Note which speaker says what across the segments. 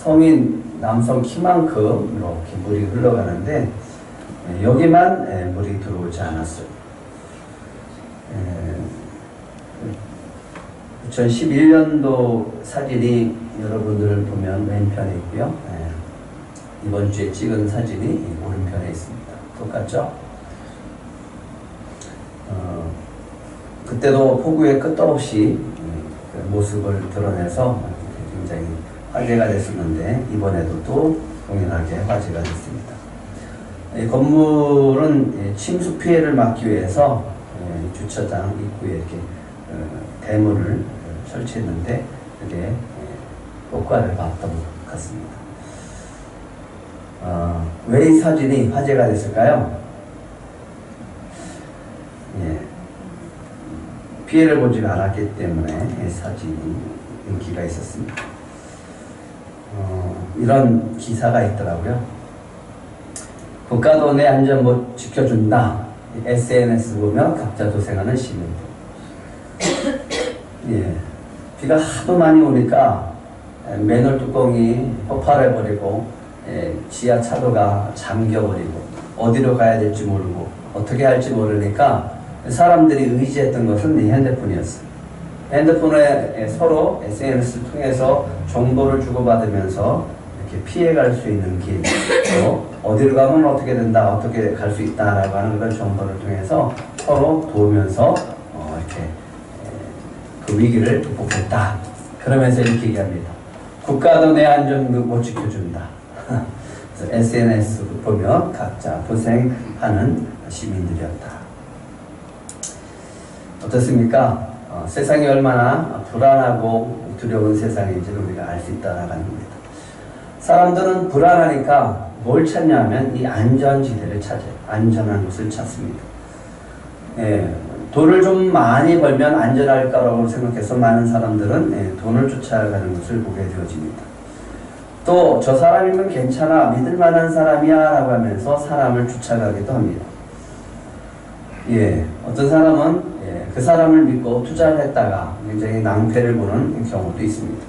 Speaker 1: 성인 남성 키만큼 이렇게 물이 흘러가는데 여기만 물이 들어오지 않았어요. 2011년도 사진이 여러분들 보면 왼편에 있고요. 이번 주에 찍은 사진이 오른편에 있습니다. 똑같죠? 그때도 폭우에 끝도 없이 그 모습을 드러내서 굉장히 화제가 됐었는데 이번에도 또 동일하게 화제가 됐습니다. 이 건물은 침수 피해를 막기 위해서 주차장 입구에 이렇게 대문을 설치했는데 그게 효과를 봤던 것 같습니다. 왜 이 사진이 화제가 됐을까요? 피해를 보지 않았기 때문에 사진이 인기가 있었습니다. 이런 기사가 있더라고요. 국가도 내 안전 못 지켜준다. SNS 보면 각자 도생하는 시민들. 비가 하도 많이 오니까 맨홀 뚜껑이 폭발해버리고 지하차도가 잠겨버리고 어디로 가야 될지 모르고 어떻게 할지 모르니까 사람들이 의지했던 것은 핸드폰이었어요. 핸드폰에 서로 SNS를 통해서 정보를 주고받으면서 이렇게 피해갈 수 있는 길, 또 어디로 가면 어떻게 된다, 어떻게 갈 수 있다라고 하는 그런 정보를 통해서 서로 도우면서 이렇게 그 위기를 극복했다. 그러면서 이렇게 얘기합니다. 국가도 내 안전 못 지켜준다. 그래서 SNS 보면 각자 도생하는 시민들이었다. 어떻습니까? 세상이 얼마나 불안하고 두려운 세상인지를 우리가 알 수 있다는 겁니다. 사람들은 불안하니까 뭘 찾냐면 이 안전지대를 찾아요. 안전한 곳을 찾습니다. 돈을 좀 많이 벌면 안전할 거라고 생각해서 많은 사람들은 돈을 쫓아가는 것을 보게 되어집니다. 또 저 사람이면 괜찮아, 믿을 만한 사람이야 라고 하면서 사람을 쫓아가기도 합니다. 어떤 사람은 그 사람을 믿고 투자를 했다가 굉장히 낭패를 보는 경우도 있습니다.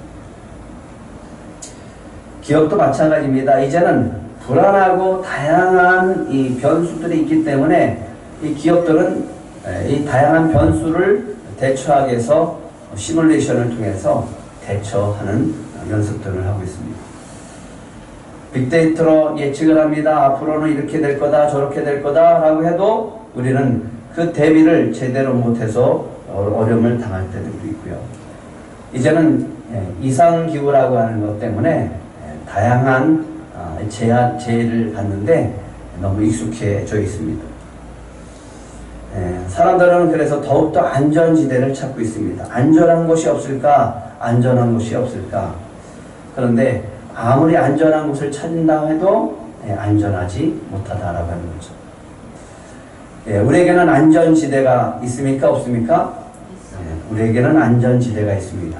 Speaker 1: 기업도 마찬가지입니다. 이제는 불안하고 다양한 이 변수들이 있기 때문에 이 기업들은 이 다양한 변수를 대처하기 위해서 시뮬레이션을 통해서 대처하는 연습들을 하고 있습니다. 빅데이터로 예측을 합니다. 앞으로는 이렇게 될 거다, 저렇게 될 거다 라고 해도 우리는 그 대비를 제대로 못해서 어려움을 당할 때도 있고요. 이제는 이상기후라고 하는 것 때문에 다양한 재해를 받는데 너무 익숙해져 있습니다. 사람들은 그래서 더욱더 안전지대를 찾고 있습니다. 안전한 곳이 없을까? 안전한 곳이 없을까? 그런데 아무리 안전한 곳을 찾는다 해도 안전하지 못하다라고 하는 거죠. 우리에게는 안전지대가 있습니까? 없습니까? 우리에게는 안전지대가 있습니다.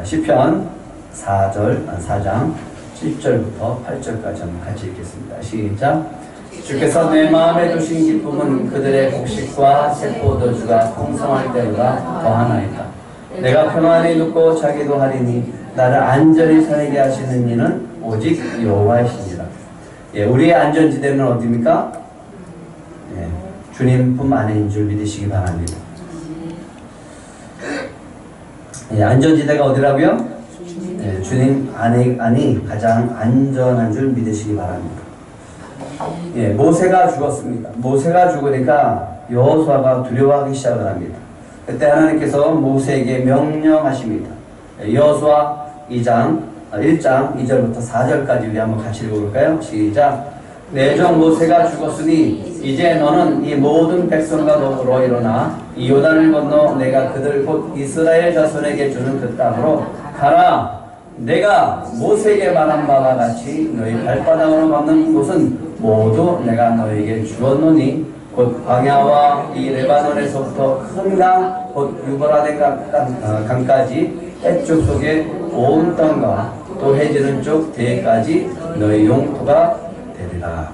Speaker 1: 시편 4장 7절부터 8절까지 한번 같이 읽겠습니다. 시작. 주께서 내 마음에 두신 기쁨은 그들의 곡식과 새포도주가 풍성할 때보다 더하나이다. 내가 평안히 눕고 자기도 하리니 나를 안전히 살게 하시는 이는 오직 여호와이시니라. 우리의 안전지대는 어디입니까? 주님 품 안에인 줄 믿으시기 바랍니다. 안전지대가 어디라고요? 주님 안이 가장 안전한 줄 믿으시기 바랍니다. 모세가 죽었습니다. 모세가 죽으니까 여호수아가 두려워하기 시작을 합니다. 그때 하나님께서 모세에게 명령하십니다. 여호수아 1장 2절부터 4절까지 우리 한번 같이 읽어볼까요? 시작. 내 종 모세가 죽었으니 이제 너는 이 모든 백성과 더불어 일어나 이 요단을 건너 내가 그들 곧 이스라엘 자손에게 주는 그 땅으로 가라. 내가 모세에게 말한 바와 같이 너희 발바닥으로 밟는 곳은 모두 내가 너에게 주었노니 곧 광야와 이 레바논에서부터 큰 강 곧 유브라데 강까지 해쪽 속에 온 땅과 또 해지는 쪽 대까지 너희 용토가 되리라.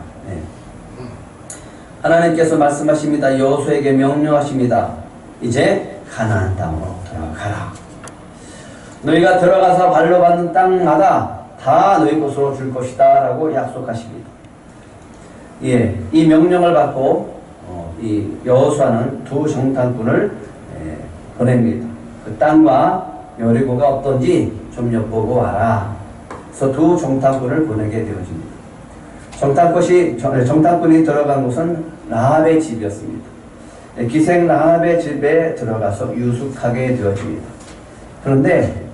Speaker 1: 하나님께서 말씀하십니다. 여호수아에게 명령하십니다. 이제 가나안 땅으로 들어가라. 너희가 들어가서 발로 받는 땅마다 다 너희 것으로 줄 것이다 라고 약속하십니다. 예, 이 명령을 받고 이 여호수아는 두 정탐꾼을 보냅니다. 그 땅과 여리고가 어떤지 좀 엿보고 와라. 그래서 두 정탐꾼을 보내게 되어집니다. 정탐꾼이 들어간 곳은 라합의 집이었습니다. 기생 라합의 집에 들어가서 유숙하게 되어집니다. 그런데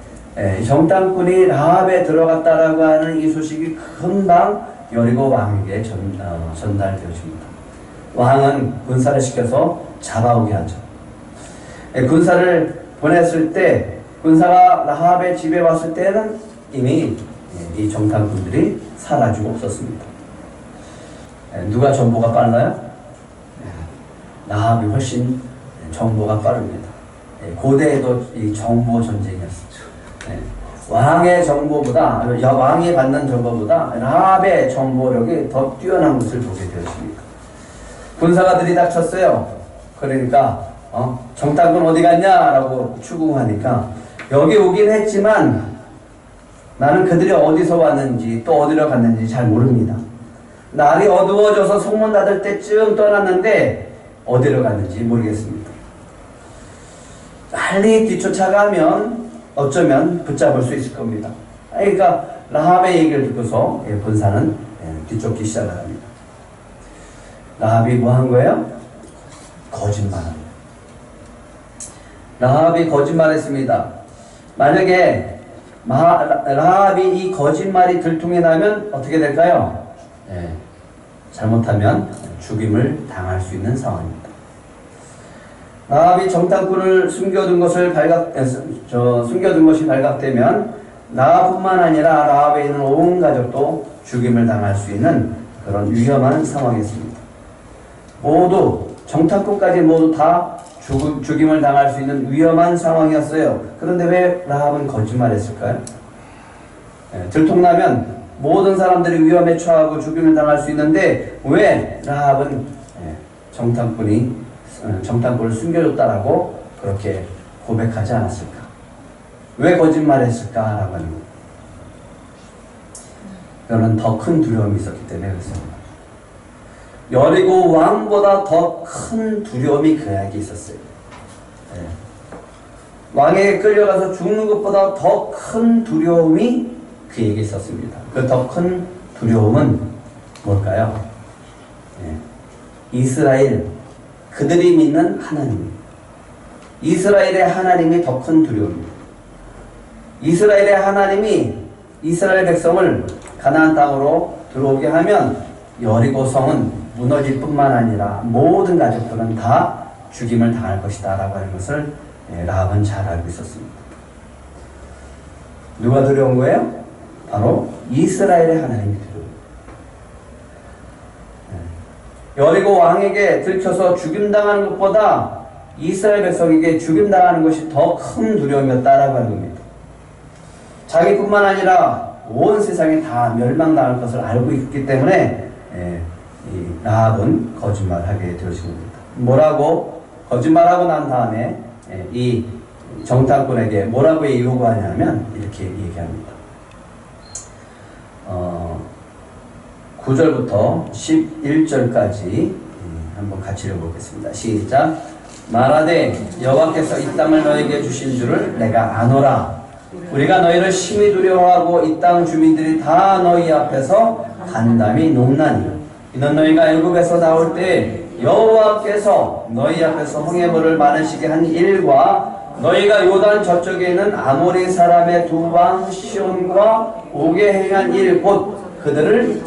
Speaker 1: 정탐꾼이 라합에 들어갔다라고 하는 이 소식이 금방 여리고 왕에게 전달되어집니다. 왕은 군사를 시켜서 잡아오게 하죠. 군사를 보냈을 때 군사가 라합의 집에 왔을 때는 이미 이 정탐꾼들이 사라지고 없었습니다. 누가 정보가 빨라요? 라합이 훨씬 정보가 빠릅니다. 고대에도 이 정보 전쟁이었죠. 왕의 정보보다, 왕이 받는 정보보다 라합의 정보력이 더 뛰어난 것을 보게 되었습니다. 군사가 들이닥쳤어요. 그러니까 정탐꾼 어디 갔냐? 라고 추궁하니까 여기 오긴 했지만 나는 그들이 어디서 왔는지 또 어디로 갔는지 잘 모릅니다. 날이 어두워져서 성문 닫을 때쯤 떠났는데 어디로 갔는지 모르겠습니다. 빨리 뒤쫓아가면 어쩌면 붙잡을 수 있을 겁니다. 그러니까 라합의 얘기를 듣고서 군사는 뒤쫓기 시작을 합니다. 라합이 뭐 한 거예요? 거짓말합니다. 라합이 거짓말했습니다. 만약에 라합이 이 거짓말이 들통이 나면 어떻게 될까요? 잘못하면 죽임을 당할 수 있는 상황입니다. 라합이 정탐꾼을 숨겨둔 것이 발각되면 라합뿐만 아니라 라합에 있는 온 가족도 죽임을 당할 수 있는 그런 위험한 상황이었습니다. 모두 정탐꾼까지 모두 다 죽임을 당할 수 있는 위험한 상황이었어요. 그런데 왜 라합은 거짓말했을까요? 들통나면 모든 사람들이 위험에 처하고 죽임을 당할 수 있는데 왜 라합은 정탐꾼을 숨겨줬다라고 그렇게 고백하지 않았을까? 왜 거짓말했을까라고 하는 것. 그는 더 큰 두려움이 있었기 때문에 그렇습니다. 여리고 왕보다 더 큰 두려움이 그에게 있었어요. 왕에게 끌려가서 죽는 것보다 더 큰 두려움이 그에게 있었습니다. 그 더 큰 두려움은 뭘까요? 이스라엘, 그들이 믿는 하나님. 이스라엘의 하나님이 더 큰 두려움입니다. 이스라엘의 하나님이 이스라엘 백성을 가나안 땅으로 들어오게 하면 여리고 성은 무너질 뿐만 아니라 모든 가족들은 다 죽임을 당할 것이다 라고 하는 것을 라합은 잘 알고 있었습니다. 누가 두려운 거예요? 바로 이스라엘의 하나님이 두려워요. 여리고 왕에게 들켜서 죽임당하는 것보다 이스라엘 백성에게 죽임당하는 것이 더 큰 두려움이었다라고 하는 겁니다. 자기뿐만 아니라 온 세상이 다 멸망당할 것을 알고 있기 때문에 이 라합은 거짓말하게 되어진 겁니다. 뭐라고 거짓말하고 난 다음에 이 정탐꾼에게 뭐라고 요구하냐면 이렇게 얘기합니다. 9절부터 11절까지 한번 같이 읽어보겠습니다. 시작. 말하되 여호와께서 이 땅을 너에게 주신 줄을 내가 아노라. 우리가 너희를 심히 두려워하고 이 땅 주민들이 다 너희 앞에서 간담이 높나니 이는 너희가 애굽에서 나올 때 여호와께서 너희 앞에서 홍해물을 마르시게 한 일과 너희가 요단 저쪽에 있는 아모리 사람의 두 왕 시온과 오게 행한 일 곧 그들을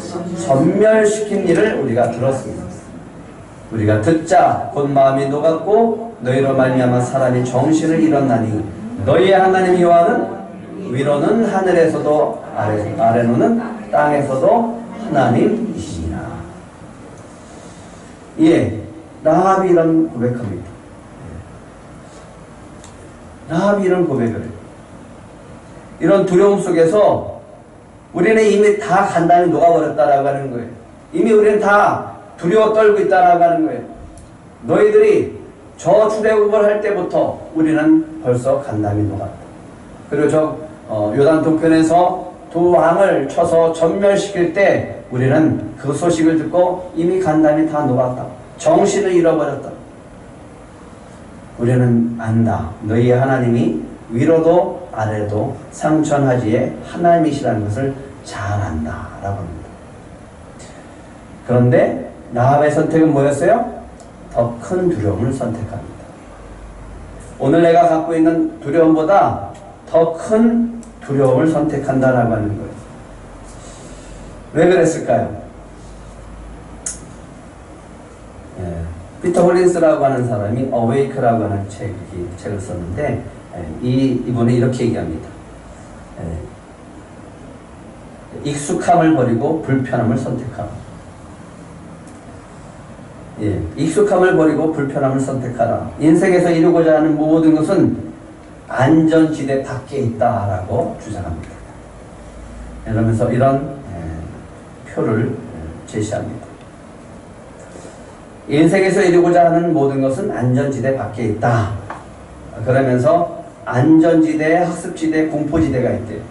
Speaker 1: 전멸시킨 일을 우리가 들었습니다. 우리가 듣자 곧 마음이 녹았고 너희로 말미암아 사람이 정신을 잃었나니 너희의 하나님 여호와는 위로는 하늘에서도 아래로는 땅에서도 하나님이시니라. 예, 라합이 이런 고백합니다. 라합이 이런 고백을 해요. 이런 두려움 속에서 우리는 이미 다 간단히 녹아버렸다라고 하는 거예요. 이미 우리는 다 두려워 떨고 있다라고 하는 거예요. 너희들이 저 출애굽을 할 때부터 우리는 벌써 간담이 녹았다. 그리고 저 요단 동편에서 두 왕을 쳐서 전멸시킬 때 우리는 그 소식을 듣고 이미 간담이 다 녹았다. 정신을 잃어버렸다. 우리는 안다. 너희의 하나님이 위로도 아래도 상천하지의 하나님이시라는 것을 잘 안다. 라고 합니다. 그런데 라합의 선택은 뭐였어요? 더 큰 두려움을 선택합니다. 오늘 내가 갖고 있는 두려움보다 더 큰 두려움을 선택한다라고 하는 거예요. 왜 그랬을까요? 피터 홀린스라고 하는 사람이 어웨이크라고 하는 책을 썼는데 이분이 이렇게 얘기합니다. 익숙함을 버리고 불편함을 선택하라. 익숙함을 버리고 불편함을 선택하라. 인생에서 이루고자 하는 모든 것은 안전지대 밖에 있다라고 주장합니다. 이러면서 이런 표를 제시합니다. 인생에서 이루고자 하는 모든 것은 안전지대 밖에 있다. 그러면서 안전지대, 학습지대, 공포지대가 있대요.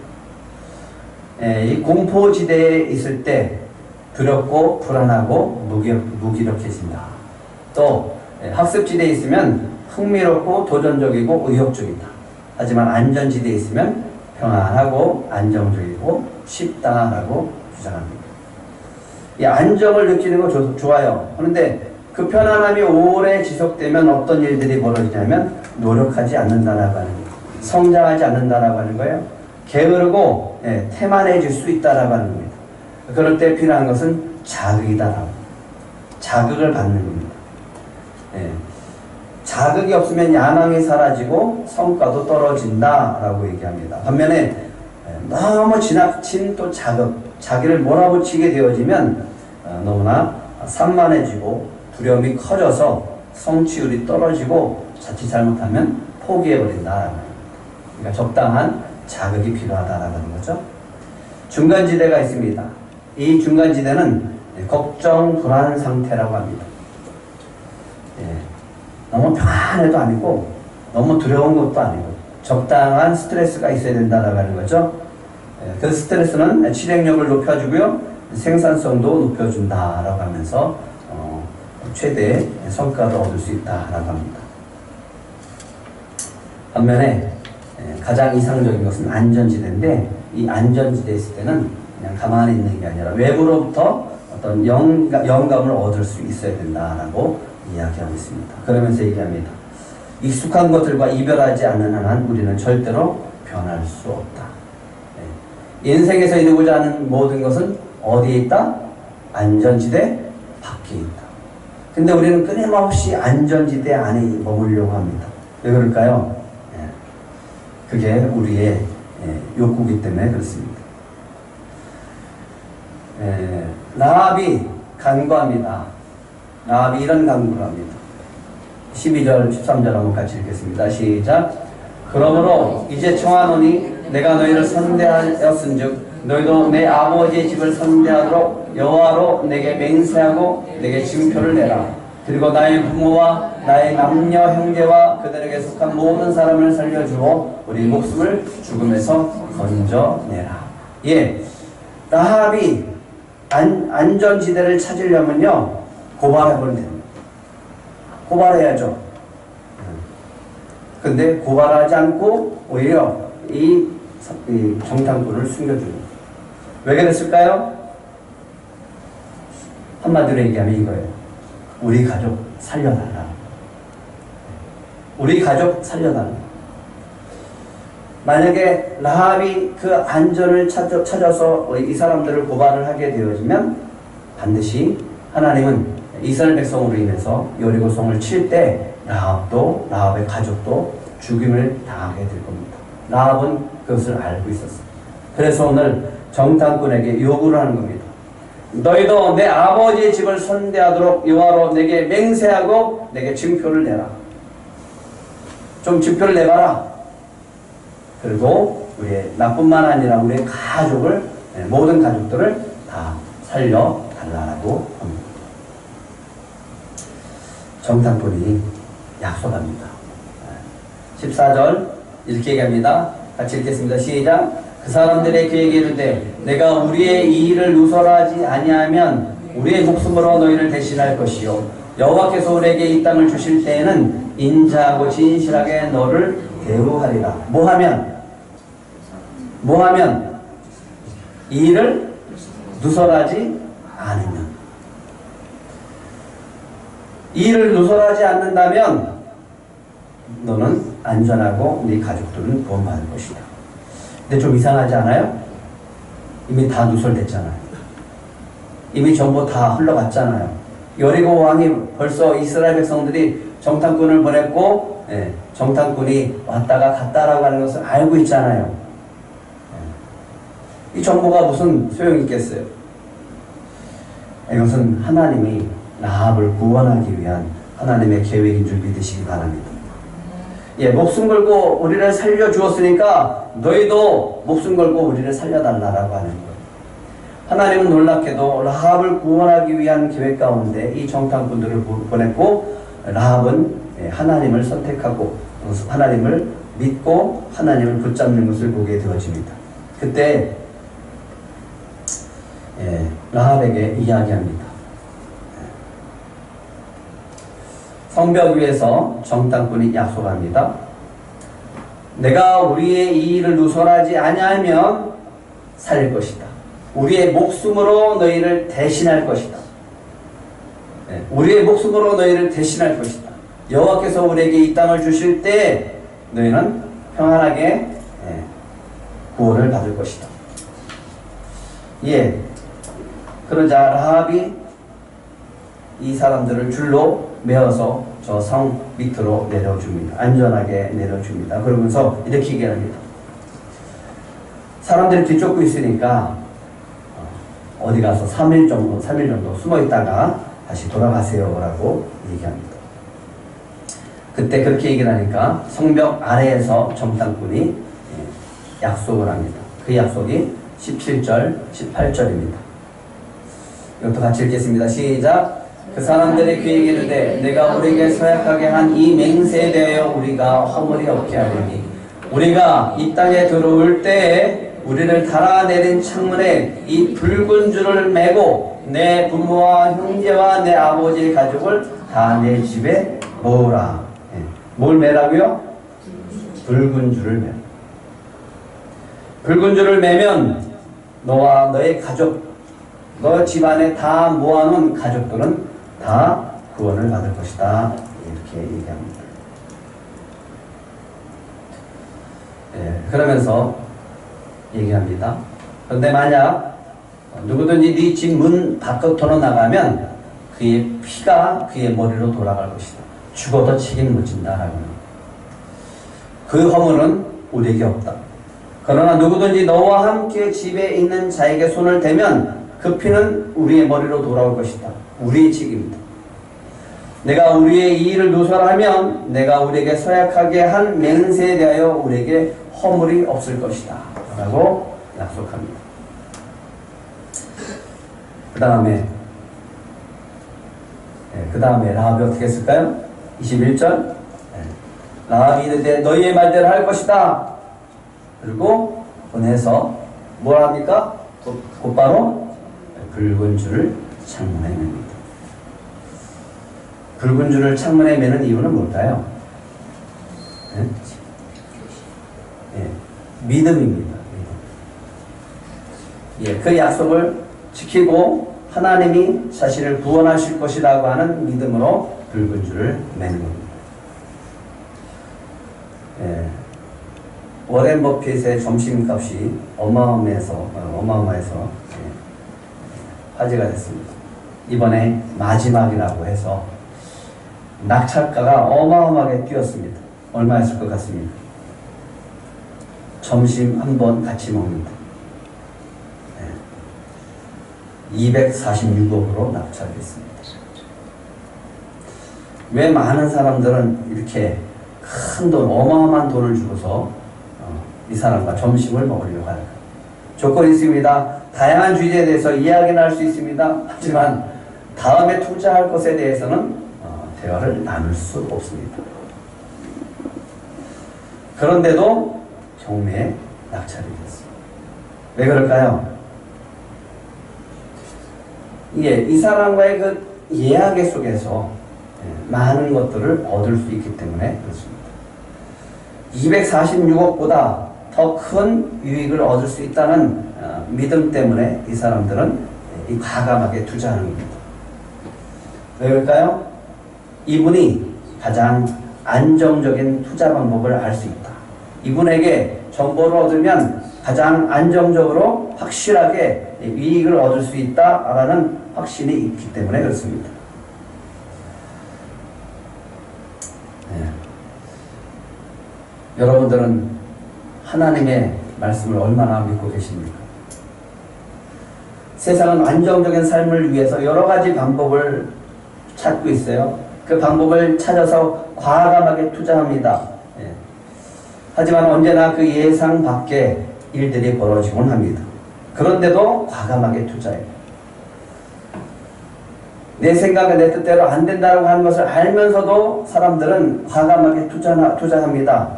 Speaker 1: 이 공포지대에 있을 때 두렵고 불안하고 무기력해진다. 또 학습지대에 있으면 흥미롭고 도전적이고 의욕적이다. 하지만 안전지대에 있으면 평안하고 안정적이고 쉽다라고 주장합니다. 이 안정을 느끼는 거 좋아요. 그런데 그 편안함이 오래 지속되면 어떤 일들이 벌어지냐면 노력하지 않는다라고 하는 거예요. 성장하지 않는다라고 하는 거예요. 게으르고 태만해질 수 있다라고 하는 겁니다. 그럴 때 필요한 것은 자극이다라고. 자극을 받는 겁니다. 자극이 없으면 야망이 사라지고 성과도 떨어진다라고 얘기합니다. 반면에 너무 지나친 또 자기를 몰아붙이게 되어지면 너무나 산만해지고 두려움이 커져서 성취율이 떨어지고 자칫 잘못하면 포기해버린다. 그러니까 적당한 자극이 필요하다라는 거죠. 중간지대가 있습니다. 이 중간지대는 걱정, 불안 상태라고 합니다. 너무 편안해도 아니고 너무 두려운 것도 아니고 적당한 스트레스가 있어야 된다라고 하는 거죠. 그 스트레스는 실행력을 높여주고요. 생산성도 높여준다라고 하면서 최대 성과도 얻을 수 있다라고 합니다. 반면에 가장 이상적인 것은 안전지대인데 이 안전지대에 있을 때는 그냥 가만히 있는 게 아니라 외부로부터 어떤 영감을 얻을 수 있어야 된다라고 이야기하고 있습니다. 그러면서 얘기합니다. 익숙한 것들과 이별하지 않는 한은 우리는 절대로 변할 수 없다. 인생에서 이루고자 하는 모든 것은 어디에 있다? 안전지대 밖에 있다. 근데 우리는 끊임없이 안전지대 안에 머물려고 합니다. 왜 그럴까요? 그게 우리의 욕구이기 때문에 그렇습니다. 라합이 간구합니다. 라합이 이런 간구를 합니다. 12절, 13절 한번 같이 읽겠습니다. 시작. 그러므로 이제 청하노니 내가 너희를 선대하였은즉 너희도 내 아버지의 집을 선대하도록 여호와로 내게 맹세하고 내게 징표를 내라. 그리고 나의 부모와 나의 남녀 형제와 그들에게 속한 모든 사람을 살려주고 우리 목숨을 죽음에서 건져내라. 라합이 안전지대를 찾으려면요 고발해버리면 됩니다. 고발해야죠. 근데 고발하지 않고 오히려 이 정탐꾼을 숨겨줍니다. 왜 그랬을까요? 한마디로 얘기하면 이거예요. 우리 가족 살려달라. 우리 가족 살려달라. 만약에 라합이 그 안전을 찾아서 이 사람들을 고발을 하게 되어지면 반드시 하나님은 이스라엘 백성으로 인해서 여리고성을 칠 때 라합의 가족도 죽임을 당하게 될 겁니다. 라합은 그것을 알고 있었어요. 그래서 오늘 정탐꾼에게 요구를 하는 겁니다. 너희도 내 아버지의 집을 선대하도록 여호와로 내게 맹세하고 내게 징표를 내라. 좀 징표를 내봐라. 그리고 우리의 나뿐만 아니라 우리의 가족을 모든 가족들을 다 살려달라고 합니다. 정탐꾼이 약속합니다. 14절 이렇게 얘기합니다. 같이 읽겠습니다. 시작. 그 사람들의 그에게 이르되 내가 우리의 이 일을 누설하지 아니하면 우리의 목숨으로 너희를 대신할 것이요 여호와께서 우리에게 이 땅을 주실 때에는 인자하고 진실하게 너를 대우하리라. 뭐하면 이 일을 누설하지 않으면, 이 일을 누설하지 않는다면 너는 안전하고 네 가족들은 구원받을 것이다. 근데 좀 이상하지 않아요? 이미 다 누설됐잖아요. 이미 전부 다 흘러갔잖아요. 여리고 왕이 벌써 이스라엘 백성들이 정탐꾼을 보냈고, 정탐꾼이 왔다가 갔다라고 하는 것을 알고 있잖아요. 이 정보가 무슨 소용이 있겠어요? 이것은 하나님이 라합을 구원하기 위한 하나님의 계획인 줄 믿으시기 바랍니다. 목숨 걸고 우리를 살려주었으니까 너희도 목숨 걸고 우리를 살려달라고 하는 거예요. 하나님은 놀랍게도 라합을 구원하기 위한 계획 가운데 이 정탐꾼들을 보냈고, 라합은 하나님을 선택하고 하나님을 믿고 하나님을 붙잡는 것을 보게 되어집니다. 그때 라합에게 이야기합니다. 성벽 위에서 정탐꾼이 약속합니다. 내가 우리의 이 일을 누설하지 아니하면 살릴 것이다. 우리의 목숨으로 너희를 대신할 것이다. 우리의 목숨으로 너희를 대신할 것이다. 여호와께서 우리에게 이 땅을 주실 때 너희는 평안하게 구원을 받을 것이다. 그러자 라합이 이 사람들을 줄로 메어서 저 성 밑으로 내려줍니다. 안전하게 내려줍니다. 그러면서 이렇게 얘기합니다. 사람들이 뒤쫓고 있으니까 어디 가서 3일 정도 숨어 있다가 다시 돌아가세요 라고 얘기합니다. 그때 그렇게 얘기를 하니까 성벽 아래에서 정탐꾼이 약속을 합니다. 그 약속이 17절, 18절입니다. 이것도 같이 읽겠습니다. 시작. 그 사람들이 그에게 이르되 내가 우리에게 서약하게 한 이 맹세에 대하여 우리가 허물이 없게 하리니 우리가 이 땅에 들어올 때에 우리를 달아내린 창문에 이 붉은 줄을 매고 내 부모와 형제와 내 아버지의 가족을 다 내 집에 모으라. 뭘 매라고요? 붉은 줄을 매. 붉은 줄을 매면 너와 너의 가족, 너 집안에 다 모아놓은 가족들은 다 구원을 받을 것이다. 이렇게 얘기합니다. 그러면서 얘기합니다. 그런데 만약 누구든지 네 집 문 밖으로 나가면 그의 피가 그의 머리로 돌아갈 것이다. 죽어도 책임을 묻힌다라고 합니다. 그 허물은 우리에게 없다. 그러나 누구든지 너와 함께 집에 있는 자에게 손을 대면 그 피는 우리의 머리로 돌아올 것이다. 우리의 책임이다. 내가 우리의 이 일을 누설하면 내가 우리에게 서약하게 한 맹세에 대하여 우리에게 허물이 없을 것이다 라고 약속합니다. 그 다음에 라합이 어떻게 했을까요? 21절 라합이 이르되 너희의 말대로 할 것이다. 그리고 보내서 뭘 합니까? 곧바로 붉은 줄을 창문에 맵니다. 붉은 줄을 창문에 매는 이유는 뭘까요? 믿음입니다. 그 약속을 지키고 하나님이 자신을 구원하실 것이라고 하는 믿음으로 붉은 줄을 매는 겁니다. 워렌 버핏의 점심값이 어마어마해서 화제가 됐습니다. 이번에 마지막이라고 해서 낙찰가가 어마어마하게 뛰었습니다. 얼마였을 것 같습니까? 점심 한 번 같이 먹는다. 246억으로 낙찰됐습니다. 왜 많은 사람들은 이렇게 큰 돈, 어마어마한 돈을 주고서 이 사람과 점심을 먹으려고 할까? 조건이 있습니다. 다양한 주제에 대해서 이야기는 할 수 있습니다. 하지만 다음에 투자할 것에 대해서는 대화를 나눌 수 없습니다. 그런데도 경매에 낙찰이 됐습니다. 왜 그럴까요? 이 사람과의 그 예약의 속에서 많은 것들을 얻을 수 있기 때문에 그렇습니다. 246억보다 더 큰 유익을 얻을 수 있다는 믿음 때문에 이 사람들은 과감하게 투자하는 겁니다. 왜 그럴까요? 이분이 가장 안정적인 투자 방법을 알 수 있다. 이분에게 정보를 얻으면 가장 안정적으로 확실하게 이익을 얻을 수 있다라는 확신이 있기 때문에 그렇습니다. 네. 여러분들은 하나님의 말씀을 얼마나 믿고 계십니까? 세상은 안정적인 삶을 위해서 여러 가지 방법을 찾고 있어요. 그 방법을 찾아서 과감하게 투자합니다. 예. 하지만 언제나 그 예상 밖의 일들이 벌어지곤 합니다. 그런데도 과감하게 투자해요. 내 생각에 내 뜻대로 안 된다고 하는 것을 알면서도 사람들은 과감하게 투자합니다.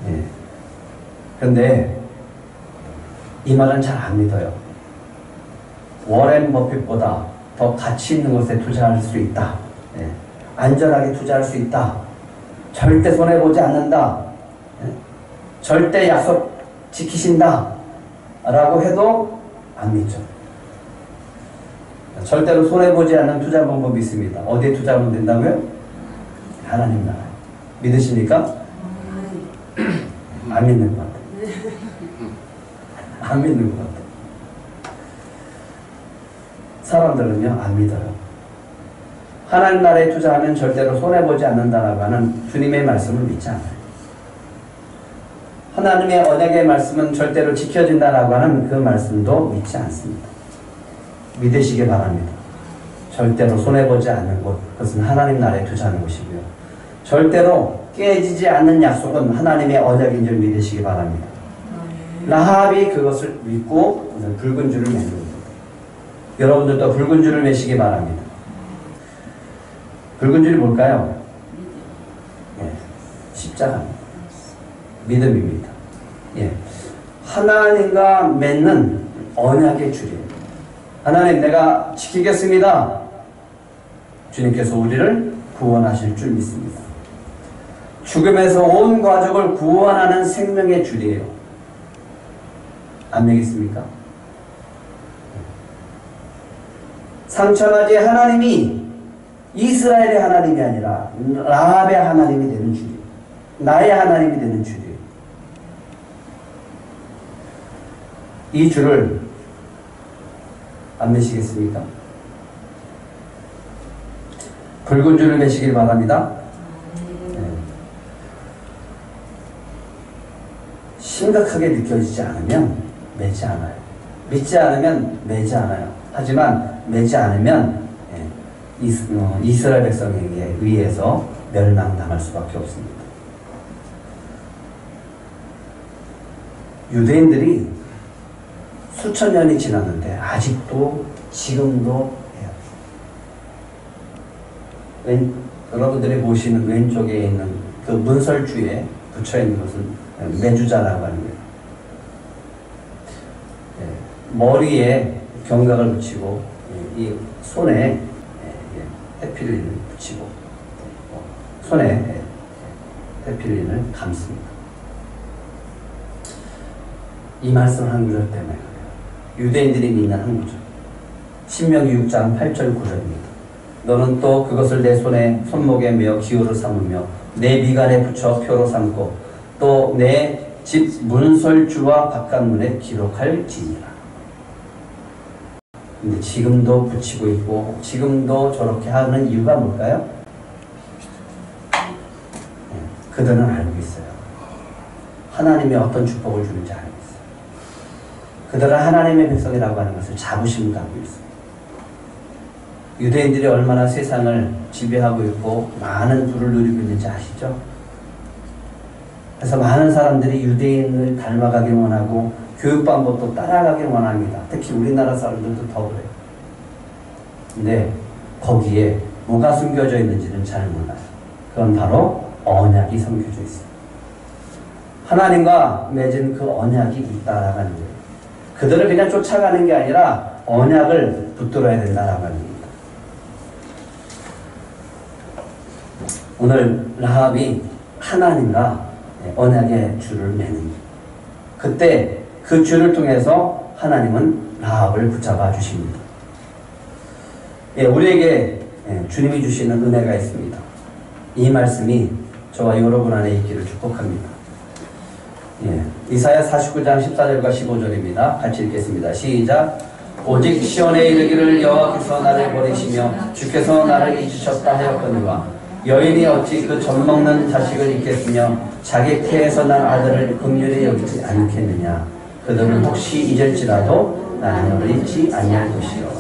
Speaker 1: 예. 그런데 이 말은 잘 안 믿어요. 워렌 버핏보다 더 가치 있는 것에 투자할 수 있다. 예. 안전하게 투자할 수 있다. 절대 손해보지 않는다. 예. 절대 약속 지키신다. 라고 해도 안 믿죠. 절대로 손해보지 않는 투자 방법이 있습니다. 어디에 투자하면 된다고요? 하나님 나라에. 믿으십니까? 안 믿는 것 같아요. 안 믿는 것 같아요. 사람들은요, 안 믿어요. 하나님 나라에 투자하면 절대로 손해보지 않는다라고 하는 주님의 말씀을 믿지 않아요. 하나님의 언약의 말씀은 절대로 지켜진다라고 하는 그 말씀도 믿지 않습니다. 믿으시기 바랍니다. 절대로 손해보지 않는 곳, 그것은 하나님 나라에 투자하는 곳이고요. 절대로 깨지지 않는 약속은 하나님의 언약인 줄 믿으시기 바랍니다. 라합이 그것을 믿고 붉은 줄을 매는 겁니다. 여러분들도 붉은 줄을 매시기 바랍니다. 붉은 줄이 뭘까요? 예, 십자가입니다. 믿음입니다. 예, 하나님과 맺는 언약의 줄이에요. 하나님, 내가 지키겠습니다. 주님께서 우리를 구원하실 줄 믿습니다. 죽음에서 온 가족을 구원하는 생명의 줄이에요. 안 믿겠습니까? 상처나지 하나님이 이스라엘의 하나님이 아니라 라합의 하나님이 되는 줄이에요. 나의 하나님이 되는 줄이에요. 이 줄을 안 매시겠습니까? 붉은 줄을 매시길 바랍니다. 네. 심각하게 느껴지지 않으면 매지 않아요. 믿지 않으면 매지 않아요. 하지만 매지 않으면 이스라엘 백성에게 의해서 멸망당할 수밖에 없습니다. 유대인들이 수천 년이 지났는데 아직도 지금도 해요. 여러분들이 보시는 왼쪽에 있는 그 문설주에 붙여있는 것은 매주자라고 하는 거예요. 머리에 경각을 붙이고 이 손에 해필린을 붙이고 손에 해필린을 감습니다. 이 말씀 한 구절 때문에 그래요. 유대인들이 믿는 한 구절. 신명기 6장 8절 9절입니다. 너는 또 그것을 내 손목에 메어 기호로 삼으며 내 미간에 붙여 표로 삼고 또 내 집 문설주와 바깥문에 기록할지니라. 근데 지금도 붙이고 있고 지금도 저렇게 하는 이유가 뭘까요? 그들은 알고 있어요. 하나님이 어떤 축복을 주는지 알고 있어요. 그들은 하나님의 백성이라고 하는 것을 자부심을 갖고 있어요. 유대인들이 얼마나 세상을 지배하고 있고 많은 부를 누리고 있는지 아시죠? 그래서 많은 사람들이 유대인을 닮아가길 원하고 교육 방법도 따라가길 원합니다. 특히 우리나라 사람들도 더 그래요. 근데 거기에 뭐가 숨겨져 있는지는 잘 몰라요. 그건 바로 언약이 숨겨져 있어요. 하나님과 맺은 그 언약이 있다라는 거예요. 그들을 그냥 쫓아가는 게 아니라 언약을 붙들어야 된다라는 겁니다. 오늘 라합이 하나님과 언약의 줄을 매는, 그때 그 줄을 통해서 하나님은 라합을 붙잡아 주십니다. 우리에게 주님이 주시는 은혜가 있습니다. 이 말씀이 저와 여러분 안에 있기를 축복합니다. 이사야 49장 14절과 15절입니다. 같이 읽겠습니다. 시작. 오직 시온에 이르기를 여호와께서 나를 버리시며 주께서 나를 잊으셨다 하였거니와 여인이 어찌 그 젖먹는 자식을 잊겠으며 자기 태에서 난 아들을 긍휼히 여기지 않겠느냐. 그들은 혹시 잊을지라도 나는 너를 잊지 아니할 것이요.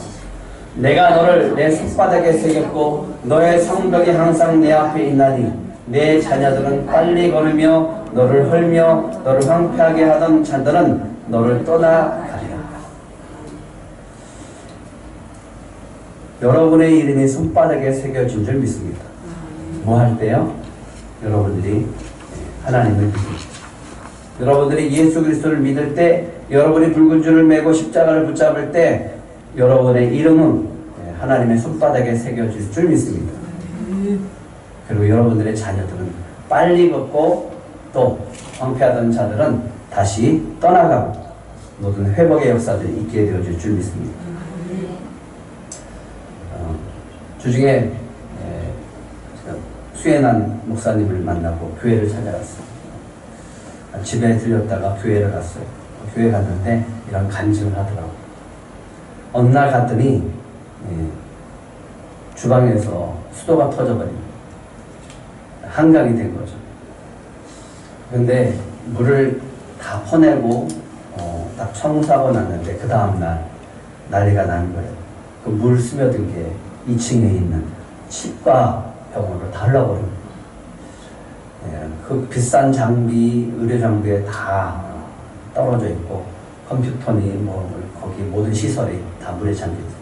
Speaker 1: 내가 너를 내 손바닥에 새겼고 너의 성벽이 항상 내 앞에 있나니 내 자녀들은 빨리 걸으며 너를 헐며 너를 황폐하게 하던 자들은 너를 떠나가리라. 여러분의 이름이 손바닥에 새겨진 줄 믿습니다. 뭐 할 때요? 여러분들이 하나님을 믿을 때, 여러분들이 예수 그리스도를 믿을 때, 여러분이 붉은 줄을 메고 십자가를 붙잡을 때 여러분의 이름은 하나님의 손바닥에 새겨질 줄 믿습니다. 그리고 여러분들의 자녀들은 빨리 걷고 또 황폐하던 자들은 다시 떠나가고 모든 회복의 역사들이 있게 되어질 줄 믿습니다. 주중에 수혜난 목사님을 만나고 교회를 찾아갔어요. 집에 들렸다가 교회를 갔어요. 교회 갔는데 이런 간증을 하더라고요. 어느 날 갔더니 주방에서 수도가 터져버립니다. 한강이 된 거죠. 근데 물을 다 퍼내고 딱 청소하고 났는데 그 다음날 난리가 난 거예요. 그 물 스며든 게 2층에 있는 치과 병원으로 다 흘러버립니다. 그 비싼 장비, 의료 장비에 다 떨어져 있고 컴퓨터니 뭐 거기 모든 시설이 다 물에 잠겨 있어요.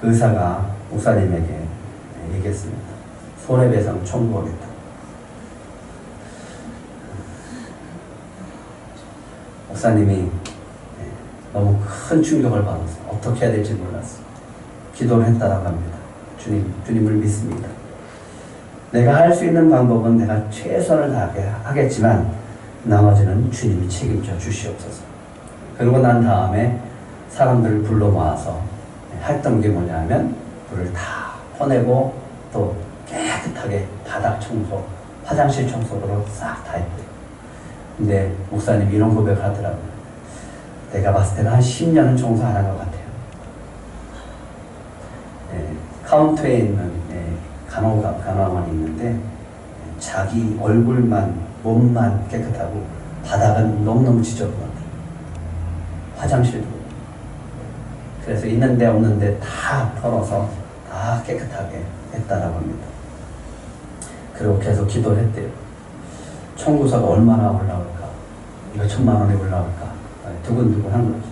Speaker 1: 그 의사가 목사님에게 얘기했습니다. 손해배상 청구하겠다. 목사님이 너무 큰 충격을 받아서 어떻게 해야 될지 몰랐어요. 기도를 했다라고 합니다. 주님을 믿습니다. 내가 할 수 있는 방법은 내가 최선을 다하게 하겠지만 나머지는 주님이 책임져 주시옵소서. 그러고 난 다음에 사람들을 불러 모아서 했던 게 뭐냐면 물을 다 퍼내고 또 깨끗하게 바닥 청소, 화장실 청소로 싹 다 했대요. 근데 목사님이 이런 고백을 하더라고요. 내가 봤을 때는 한 10년은 청소 안 한 것 같아요. 카운터에 있는 간호원이 있는데 자기 얼굴만, 몸만 깨끗하고 바닥은 너무너무 지저분하대요. 화장실도. 그래서 있는데 없는데 다 털어서 다 깨끗하게 했다라고 합니다. 그리고 계속 기도를 했대요. 청구서가 얼마나 올라올까? 몇 천만 원이 올라올까? 두근두근한 거죠.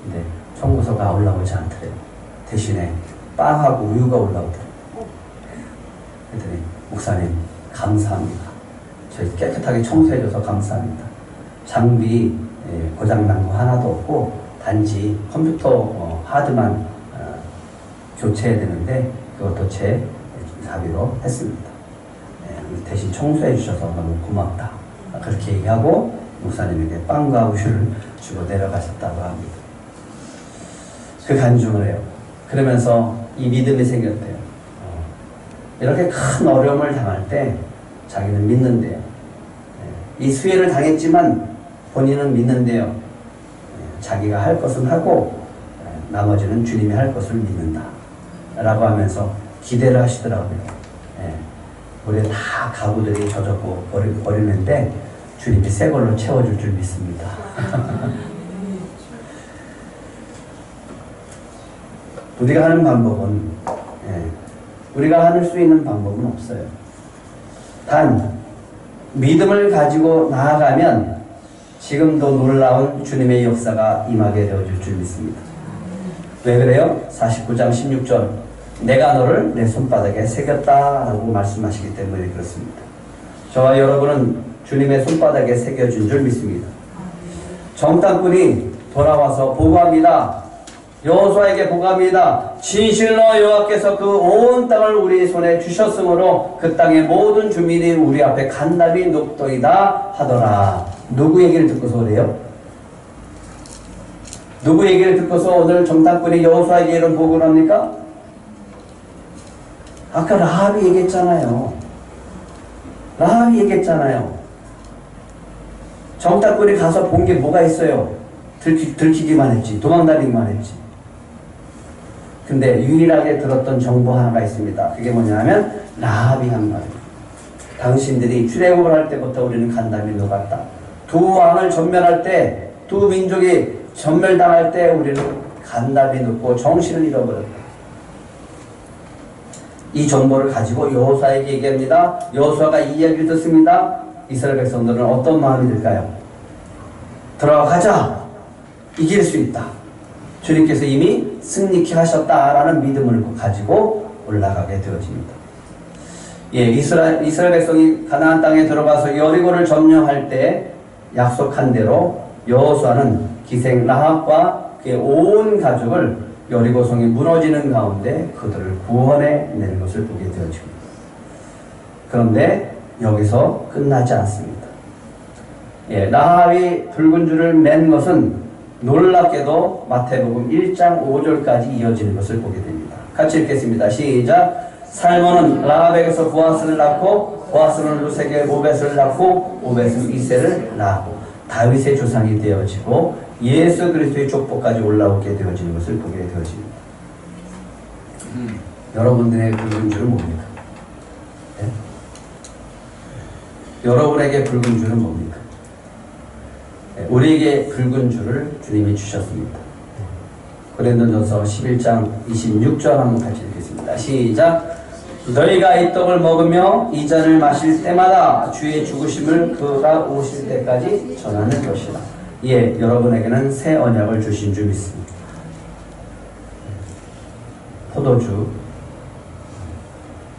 Speaker 1: 근데 청구서가 올라오지 않더래요. 대신에 빵하고 우유가 올라오더래요. 그랬더니 목사님 감사합니다. 저희 깨끗하게 청소해줘서 감사합니다. 장비 고장난 거 하나도 없고 단지 컴퓨터 하드만 교체해야 되는데 그것도 제 사비로 했습니다. 대신 청소해 주셔서 너무 고맙다. 그렇게 얘기하고 목사님에게 빵과 우유를 주고 내려가셨다고 합니다. 그 간증을 해요. 그러면서 이 믿음이 생겼대요. 이렇게 큰 어려움을 당할 때 자기는 믿는데요. 이 수혜를 당했지만 본인은 믿는데요. 자기가 할 것은 하고 나머지는 주님이 할 것을 믿는다 라고 하면서 기대를 하시더라고요. 우리 다 가구들이 젖었고 버리는데 주님이 새 걸로 채워줄 줄 믿습니다. 우리가 하는 방법은 우리가 할 수 있는 방법은 없어요. 단 믿음을 가지고 나아가면 지금도 놀라운 주님의 역사가 임하게 되어질 줄 믿습니다. 왜 그래요? 49장 16절 내가 너를 내 손바닥에 새겼다라고 말씀하시기 때문에 그렇습니다. 저와 여러분은 주님의 손바닥에 새겨진 줄 믿습니다. 정탐꾼이 돌아와서 보고합니다. 여호수아에게 보고합니다. 진실로 여호와께서 그 온 땅을 우리 손에 주셨으므로 그 땅의 모든 주민이 우리 앞에 간담이 눕도이다 하더라. 누구 얘기를 듣고서 그래요? 누구 얘기를 듣고서 오늘 정탐꾼이 여호수아에게 이런 보고를 합니까? 아까 라합이 얘기했잖아요. 라합이 얘기했잖아요. 정탐꾼이 가서 본 게 뭐가 있어요? 들키기만 했지. 도망다니기만 했지. 근데 유일하게 들었던 정보 하나가 있습니다. 그게 뭐냐면 라합이 한 말이에요. 당신들이 출애굽을 할 때부터 우리는 간담이 녹았다. 두 왕을 전멸할 때, 두 민족이 전멸당할 때 우리는 간담이 녹고 정신을 잃어버렸다. 이 정보를 가지고 여호수아에게 얘기합니다. 여호수아가 이 이야기를 듣습니다. 이스라엘 백성들은 어떤 마음이 들까요? 들어가자. 이길 수 있다. 주님께서 이미 승리케 하셨다라는 믿음을 가지고 올라가게 되어집니다. 예, 이스라엘 백성이 가나안 땅에 들어가서 여리고를 점령할 때 약속한 대로 여호수아는 기생 라합과 그의 온 가족을 여리고성이 무너지는 가운데 그들을 구원해 내는 것을 보게 되어집니다. 그런데 여기서 끝나지 않습니다. 예, 라합이 붉은 줄을 맨 것은 놀랍게도 마태복음 1장 5절까지 이어지는 것을 보게 됩니다. 같이 읽겠습니다. 시작. 살몬은 라합에게서 보아스를 낳고 보아스는 루세게 오벳을 낳고 오벳은 이새를 낳고 다윗의 조상이 되어지고 예수 그리스도의 족보까지 올라오게 되어지는 것을 보게 되어집니다. 여러분들의 붉은 줄은 뭡니까? 네? 여러분에게 붉은 줄은 뭡니까? 우리에게 붉은 줄을 주님이 주셨습니다. 고린도전서 11장 26절 한번 같이 읽겠습니다. 시작. 너희가 이 떡을 먹으며 이 잔을 마실 때마다 주의 죽으심을 그가 오실 때까지 전하는 것이다. 예, 여러분에게는 새 언약을 주신 줄 믿습니다. 포도주,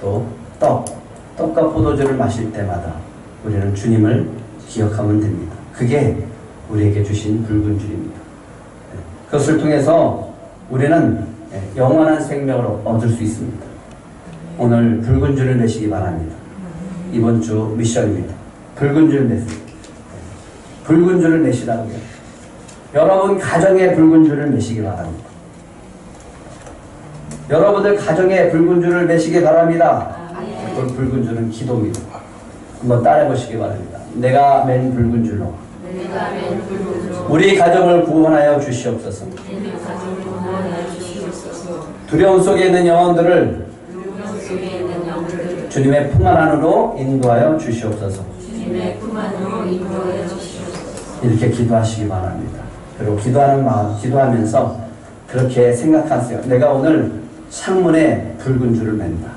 Speaker 1: 또 떡과 포도주를 마실 때마다 우리는 주님을 기억하면 됩니다. 그게 우리에게 주신 붉은 줄입니다. 그것을 통해서 우리는 영원한 생명을 얻을 수 있습니다. 오늘 붉은 줄을 매시기 바랍니다. 이번 주 미션입니다. 붉은 줄 매세요. 붉은 줄을 매시라고요. 여러분 가정에 붉은 줄을 매시기 바랍니다. 여러분들 가정에 붉은 줄을 매시기 바랍니다. 그 붉은 줄은 기도입니다. 한번 따라해보시기 바랍니다. 내가 맨 붉은 줄로 우리 가정을 구원하여 주시옵소서. 두려움 속에 있는 영혼들을 주님의 품 안으로 인도하여 주시옵소서. 이렇게 기도하시기 바랍니다. 그리고 기도하는 마음, 기도하면서 그렇게 생각하세요. 내가 오늘 창문에 붉은 줄을 맨다.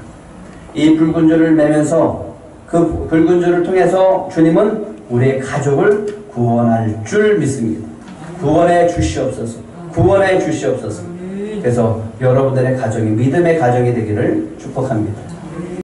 Speaker 1: 이 붉은 줄을 매면서 그 붉은 줄을 통해서 주님은 우리의 가족을 구원할 줄 믿습니다. 구원해 주시옵소서. 구원해 주시옵소서. 그래서 여러분들의 가정이 믿음의 가정이 되기를 축복합니다.